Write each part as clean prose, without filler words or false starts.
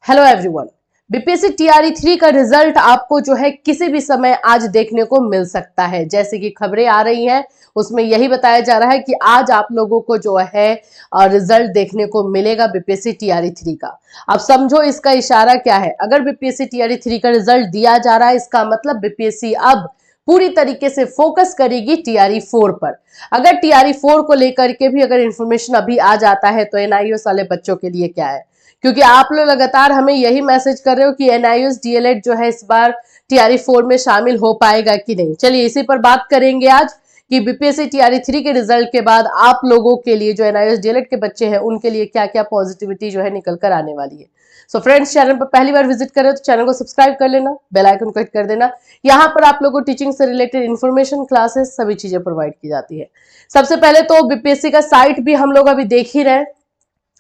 Hello everyone, BPSC TRE 3 का result आपको जो है किसी भी समय आज देखने को मिल सकता है। जैसे कि खबरें आ रही हैं उसमें यही बताया जा रहा है कि आज आप लोगों को जो है रिजल्ट देखने को मिलेगा बीपीएससी टीआरई 3 का। अब समझो इसका इशारा क्या है। अगर बीपीएससी टीआरई 3 का रिजल्ट दिया जा रहा है, इसका मतलब बीपीएससी अब पूरी तरीके से फोकस करेगी टीआरई 4 पर। अगर टीआरई 4 को लेकर के भी अगर इंफॉर्मेशन अभी आ जाता है तो एनआईओएस वाले बच्चों के लिए क्या है, क्योंकि आप लोग लगातार हमें यही मैसेज कर रहे हो कि एनआईओएस डीएलएड जो है इस बार टीआरई 4 में शामिल हो पाएगा कि नहीं। चलिए इसी पर बात करेंगे आज कि बीपीएससी टीआरई 3 के रिजल्ट के बाद आप लोगों के लिए जो एनआईओएस डीएलएड के बच्चे हैं उनके लिए क्या क्या पॉजिटिविटी जो है निकल कर आने वाली है। सो फ्रेंड्स, चैनल पर पहली बार विजिट कर रहे हो तो चैनल को सब्सक्राइब कर लेना, बेल आइकन को हिट कर देना। यहाँ पर आप लोगों को टीचिंग से रिलेटेड इन्फॉर्मेशन, क्लासेस, सभी चीजें प्रोवाइड की जाती है। सबसे पहले तो बीपीएससी का साइट भी हम लोग अभी देख ही रहे,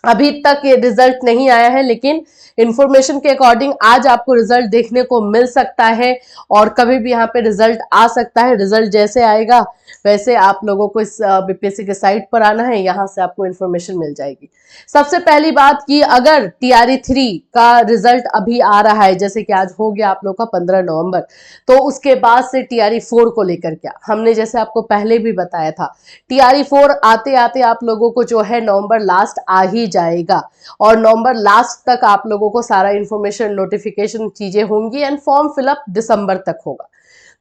अभी तक ये रिजल्ट नहीं आया है, लेकिन इंफॉर्मेशन के अकॉर्डिंग आज आपको रिजल्ट देखने को मिल सकता है और कभी भी यहाँ पे रिजल्ट आ सकता है। रिजल्ट जैसे आएगा वैसे आप लोगों को इस बीपीएससी के साइट पर आना है, यहाँ से आपको इंफॉर्मेशन मिल जाएगी। सबसे पहली बात कि अगर टीआरई 3 का रिजल्ट अभी आ रहा है, जैसे कि आज हो गया आप लोग का 15 नवंबर, तो उसके बाद से टीआरई 4 को लेकर क्या हमने जैसे आपको पहले भी बताया था, टीआरई 4 आते आते आप लोगों को जो है नवंबर लास्ट आ ही जाएगा और नवंबर लास्ट तक आप लोगों को सारा इंफॉर्मेशन, नोटिफिकेशन चीजें होंगी एंड फॉर्म फिलअप दिसंबर तक होगा।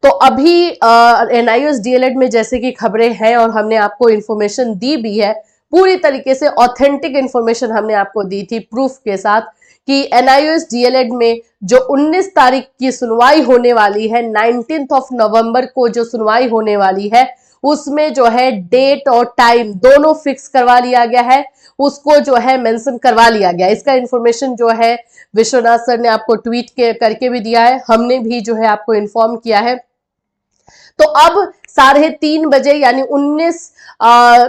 तो अभी एनआईओएस डीएलएड में जैसे कि खबरें हैं और हमने आपको इंफॉर्मेशन दी भी है, पूरी तरीके से ऑथेंटिक इंफॉर्मेशन हमने आपको दी थी प्रूफ के साथ कि एनआईओएस डीएलएड में जो 19 तारीख की सुनवाई होने वाली है, 19 ऑफ नवंबर को जो सुनवाई होने वाली है, उसमें जो है डेट और टाइम दोनों फिक्स करवा लिया गया है, उसको जो है मेंशन करवा लिया गया। इसका इंफॉर्मेशन जो है विश्वनाथ सर ने आपको ट्वीट करके भी दिया है, हमने भी जो है आपको इन्फॉर्म किया है। तो अब 3:30 बजे यानी 19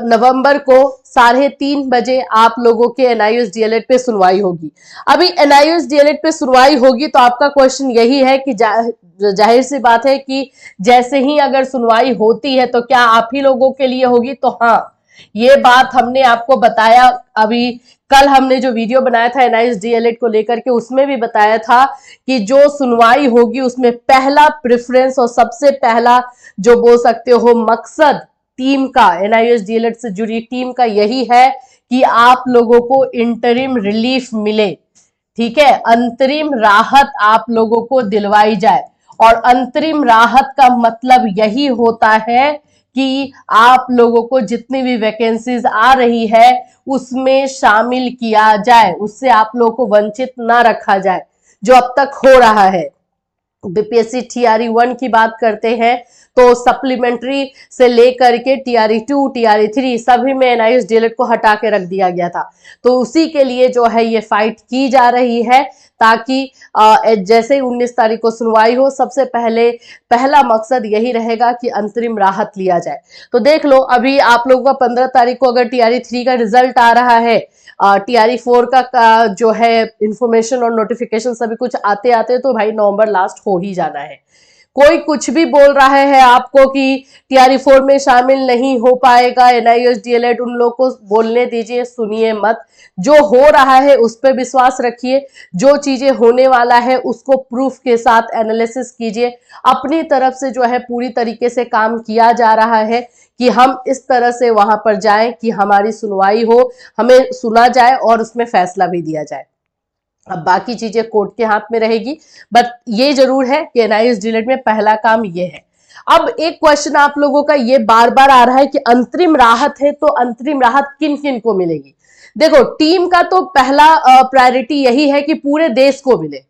नवंबर को 3:30 बजे आप लोगों के एनआईओएस डीएलएड पे सुनवाई होगी। अभी एनआईओएस डीएलएड पे सुनवाई होगी तो आपका क्वेश्चन यही है कि जाहिर सी बात है कि जैसे ही अगर सुनवाई होती है तो क्या आप ही लोगों के लिए होगी। तो हाँ, ये बात हमने आपको बताया, अभी कल हमने जो वीडियो बनाया था एनआईओएस डीएलएड को लेकर के उसमें भी बताया था कि जो सुनवाई होगी उसमें पहला प्रेफरेंस और सबसे पहला जो बोल सकते हो मकसद टीम का, एनआईओएस डीएलएड से जुड़ी टीम का यही है कि आप लोगों को इंटरिम रिलीफ मिले। ठीक है, अंतरिम राहत आप लोगों को दिलवाई जाए और अंतरिम राहत का मतलब यही होता है कि आप लोगों को जितनी भी वैकेंसीज आ रही है उसमें शामिल किया जाए, उससे आप लोगों को वंचित ना रखा जाए जो अब तक हो रहा है। बीपीएससी टीआरई 1 की बात करते हैं तो सप्लीमेंट्री से लेकर के टीआरई 2, टीआरई 3 सभी में एनआईओएस डीएलएड को हटा के रख दिया गया था। तो उसी के लिए जो है ये फाइट की जा रही है ताकि जैसे 19 तारीख को सुनवाई हो, सबसे पहला मकसद यही रहेगा कि अंतरिम राहत लिया जाए। तो देख लो, अभी आप लोगों का 15 तारीख को अगर टीआरई 3 का रिजल्ट आ रहा है, टीआरई 4 का जो है इंफॉर्मेशन और नोटिफिकेशन सभी कुछ आते आते तो भाई नवंबर लास्ट हो ही जाना है। कोई कुछ भी बोल रहा है आपको कि टीआरई 4 में शामिल नहीं हो पाएगा एनआईओएस डीएलएड, उन लोग को बोलने दीजिए, सुनिए मत। जो हो रहा है उस पर विश्वास रखिए, जो चीजें होने वाला है उसको प्रूफ के साथ एनालिसिस कीजिए। अपनी तरफ से जो है पूरी तरीके से काम किया जा रहा है कि हम इस तरह से वहां पर जाएं कि हमारी सुनवाई हो, हमें सुना जाए और उसमें फैसला भी दिया जाए। अब बाकी चीजें कोर्ट के हाथ में रहेगी, बट ये जरूर है कि एनआईओएस डीएलएड में पहला काम ये है। अब एक क्वेश्चन आप लोगों का ये बार बार आ रहा है कि अंतरिम राहत है तो अंतरिम राहत किन किन को मिलेगी। देखो, टीम का तो पहला प्रायोरिटी यही है कि पूरे देश को मिले,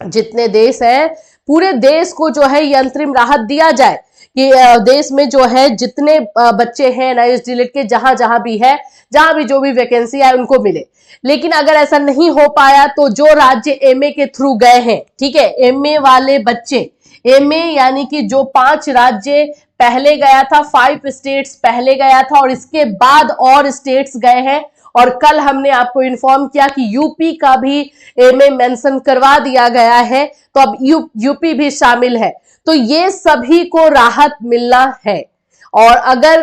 जितने देश है पूरे देश को जो है ये अंतरिम राहत दिया जाए कि देश में जो है जितने बच्चे हैं एनआईओएस डीएलएड के, जहां जहां भी है, जहां भी जो भी वैकेंसी है उनको मिले। लेकिन अगर ऐसा नहीं हो पाया तो जो राज्य एमए के थ्रू गए हैं, ठीक है, एमए वाले बच्चे, एमए यानी कि जो 5 राज्य पहले गया था, 5 स्टेट्स पहले गया था और इसके बाद और स्टेट्स गए हैं, और कल हमने आपको इन्फॉर्म किया कि यूपी का भी एमए मेंशन करवा दिया गया है, तो अब यूपी भी शामिल है। तो ये सभी को राहत मिलना है और अगर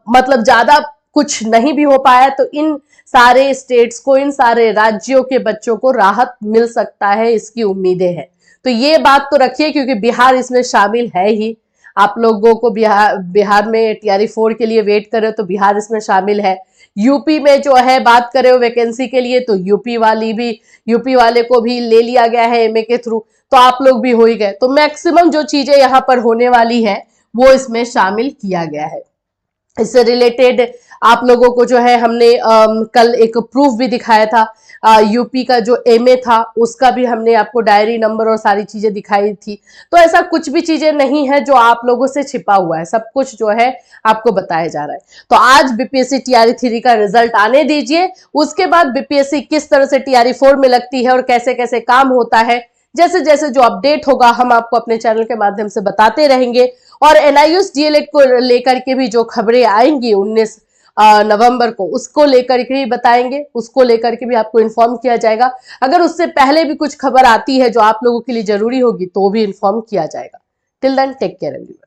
मतलब ज्यादा कुछ नहीं भी हो पाया तो इन सारे स्टेट्स को, इन सारे राज्यों के बच्चों को राहत मिल सकता है, इसकी उम्मीदें हैं। तो ये बात तो रखिए, क्योंकि बिहार इसमें शामिल है ही। आप लोगों को बिहार में टीआरई 4 के लिए वेट कर रहे हो तो बिहार इसमें शामिल है। यूपी में जो है बात कर रहे हो वैकेंसी के लिए, तो यूपी वाले को भी ले लिया गया है एमए के थ्रू, तो आप लोग भी हो ही गए। तो मैक्सिमम जो चीजें यहाँ पर होने वाली है वो इसमें शामिल किया गया है। इससे रिलेटेड आप लोगों को जो है हमने कल एक प्रूफ भी दिखाया था, यूपी का जो एमए था उसका भी हमने आपको डायरी नंबर और सारी चीजें दिखाई थी। तो ऐसा कुछ भी चीजें नहीं है जो आप लोगों से छिपा हुआ है, सब कुछ जो है आपको बताया जा रहा है। तो आज बीपीएससी टीआरई 3 का रिजल्ट आने दीजिए, उसके बाद बीपीएससी किस तरह से टीआरई 4 में लगती है और कैसे कैसे काम होता है, जैसे जैसे जो अपडेट होगा हम आपको अपने चैनल के माध्यम से बताते रहेंगे। और एनआईयूएस डीएलएड को लेकर के भी जो खबरें आएंगी 19 नवंबर को, उसको लेकर के भी बताएंगे, उसको लेकर के भी आपको इन्फॉर्म किया जाएगा। अगर उससे पहले भी कुछ खबर आती है जो आप लोगों के लिए जरूरी होगी तो भी इन्फॉर्म किया जाएगा। Till then take care everyone.